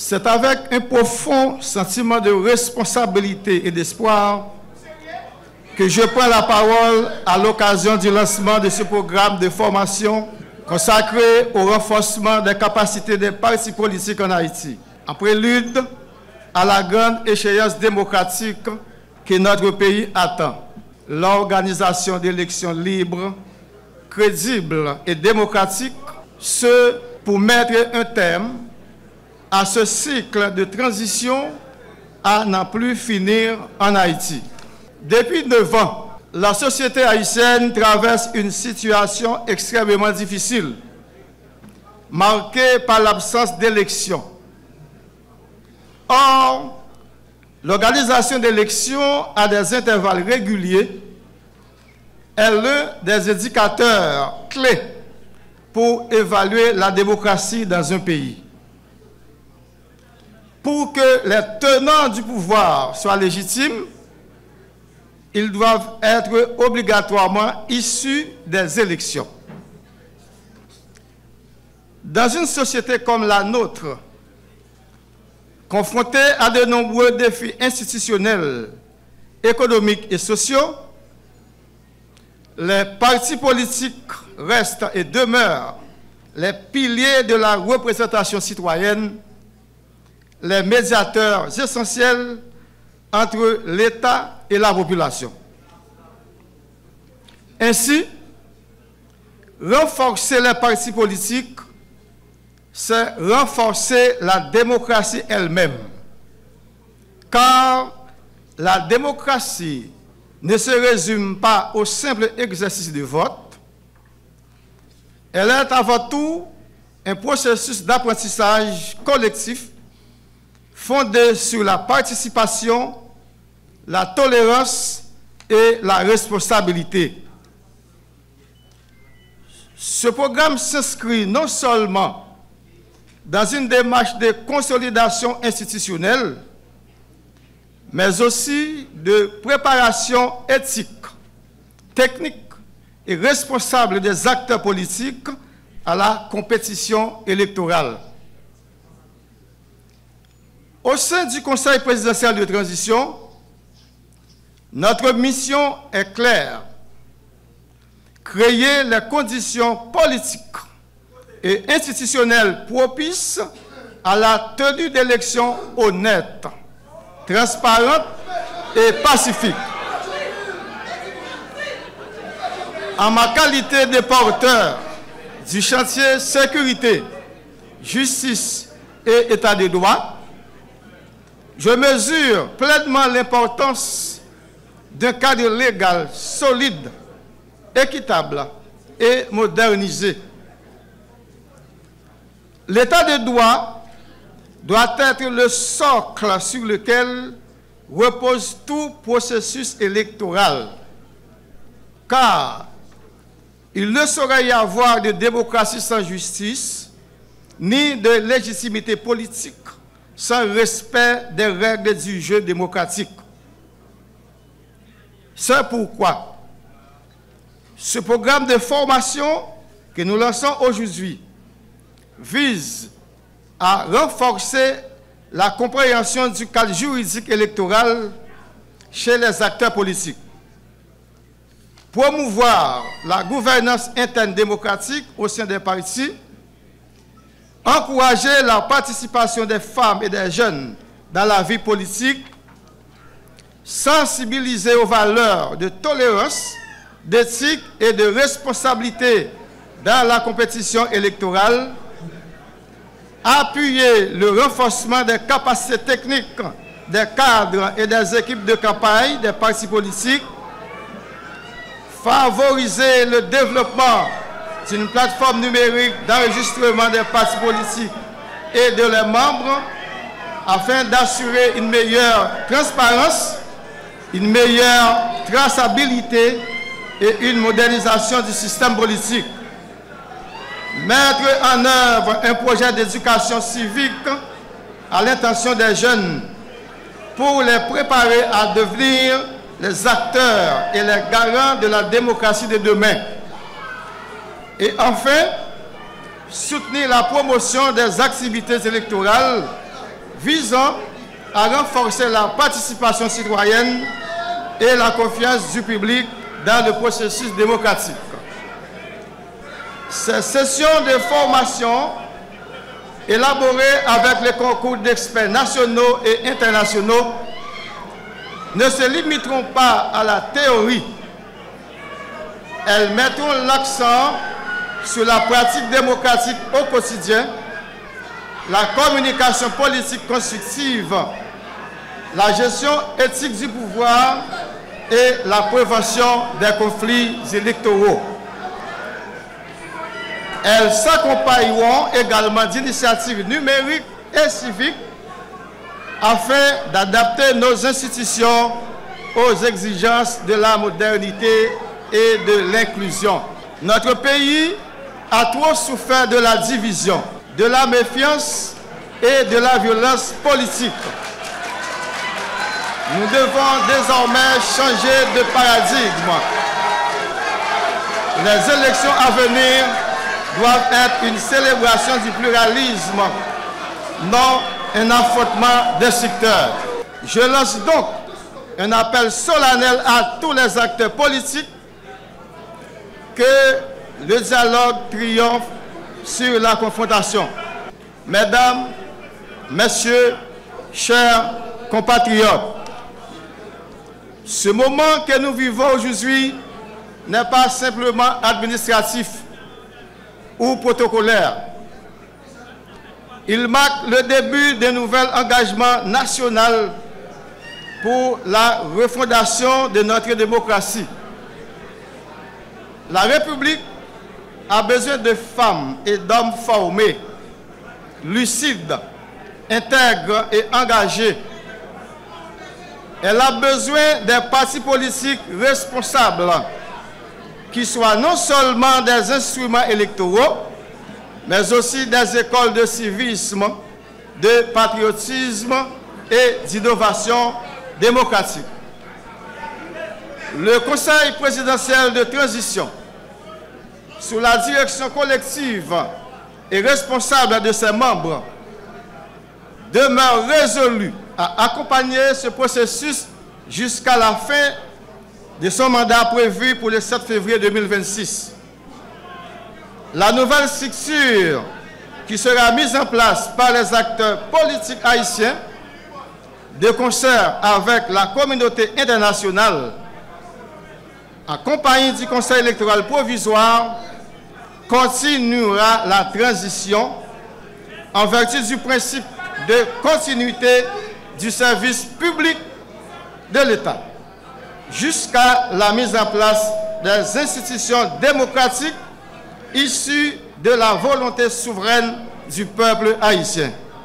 C'est avec un profond sentiment de responsabilité et d'espoir que je prends la parole à l'occasion du lancement de ce programme de formation consacré au renforcement des capacités des partis politiques en Haïti, en prélude à la grande échéance démocratique que notre pays attend. L'organisation d'élections libres, crédibles et démocratiques, ce pour mettre un terme à ce cycle de transition à n'en plus finir en Haïti. Depuis 9 ans, la société haïtienne traverse une situation extrêmement difficile, marquée par l'absence d'élections. Or, l'organisation d'élections à des intervalles réguliers est l'un des indicateurs clés pour évaluer la démocratie dans un pays. Pour que les tenants du pouvoir soient légitimes, ils doivent être obligatoirement issus des élections. Dans une société comme la nôtre, confrontée à de nombreux défis institutionnels, économiques et sociaux, les partis politiques restent et demeurent les piliers de la représentation citoyenne, les médiateurs essentiels entre l'État et la population. Ainsi, renforcer les partis politiques, c'est renforcer la démocratie elle-même. Car la démocratie ne se résume pas au simple exercice de vote. Elle est avant tout un processus d'apprentissage collectif fondé sur la participation, la tolérance et la responsabilité. Ce programme s'inscrit non seulement dans une démarche de consolidation institutionnelle, mais aussi de préparation éthique, technique et responsable des acteurs politiques à la compétition électorale. Au sein du Conseil présidentiel de transition, notre mission est claire: créer les conditions politiques et institutionnelles propices à la tenue d'élections honnêtes, transparentes et pacifiques. En ma qualité de porteur du chantier sécurité, justice et état de droit, je mesure pleinement l'importance d'un cadre légal solide, équitable et modernisé. L'état de droit doit être le socle sur lequel repose tout processus électoral, car il ne saurait y avoir de démocratie sans justice, ni de légitimité politique sans respect des règles du jeu démocratique. C'est pourquoi ce programme de formation que nous lançons aujourd'hui vise à renforcer la compréhension du cadre juridique électoral chez les acteurs politiques, promouvoir la gouvernance interne démocratique au sein des partis, encourager la participation des femmes et des jeunes dans la vie politique, sensibiliser aux valeurs de tolérance, d'éthique et de responsabilité dans la compétition électorale, appuyer le renforcement des capacités techniques des cadres et des équipes de campagne des partis politiques, favoriser le développement d'une plateforme numérique d'enregistrement des partis politiques et de leurs membres afin d'assurer une meilleure transparence, une meilleure traçabilité et une modernisation du système politique. Mettre en œuvre un projet d'éducation civique à l'intention des jeunes pour les préparer à devenir les acteurs et les garants de la démocratie de demain. Et enfin, soutenir la promotion des activités électorales visant à renforcer la participation citoyenne et la confiance du public dans le processus démocratique. Ces sessions de formation, élaborées avec les concours d'experts nationaux et internationaux, ne se limiteront pas à la théorie. Elles mettront l'accent sur la pratique démocratique au quotidien, la communication politique constructive, la gestion éthique du pouvoir et la prévention des conflits électoraux. Elles s'accompagneront également d'initiatives numériques et civiques afin d'adapter nos institutions aux exigences de la modernité et de l'inclusion. Notre pays a trop souffert de la division, de la méfiance et de la violence politique. Nous devons désormais changer de paradigme. Les élections à venir doivent être une célébration du pluralisme, non un affrontement des secteurs. Je lance donc un appel solennel à tous les acteurs politiques que le dialogue triomphe sur la confrontation. Mesdames, Messieurs, chers compatriotes, ce moment que nous vivons aujourd'hui n'est pas simplement administratif ou protocolaire. Il marque le début d'un nouvel engagement national pour la refondation de notre démocratie. La République a besoin de femmes et d'hommes formés, lucides, intègres et engagés. Elle a besoin des partis politiques responsables qui soient non seulement des instruments électoraux, mais aussi des écoles de civisme, de patriotisme et d'innovation démocratique. Le Conseil présidentiel de transition, sous la direction collective et responsable de ses membres, demeure résolu à accompagner ce processus jusqu'à la fin de son mandat prévu pour le 7 février 2026. La nouvelle structure qui sera mise en place par les acteurs politiques haïtiens, de concert avec la communauté internationale, en compagnie du Conseil électoral provisoire, continuera la transition en vertu du principe de continuité du service public de l'État, jusqu'à la mise en place des institutions démocratiques issues de la volonté souveraine du peuple haïtien.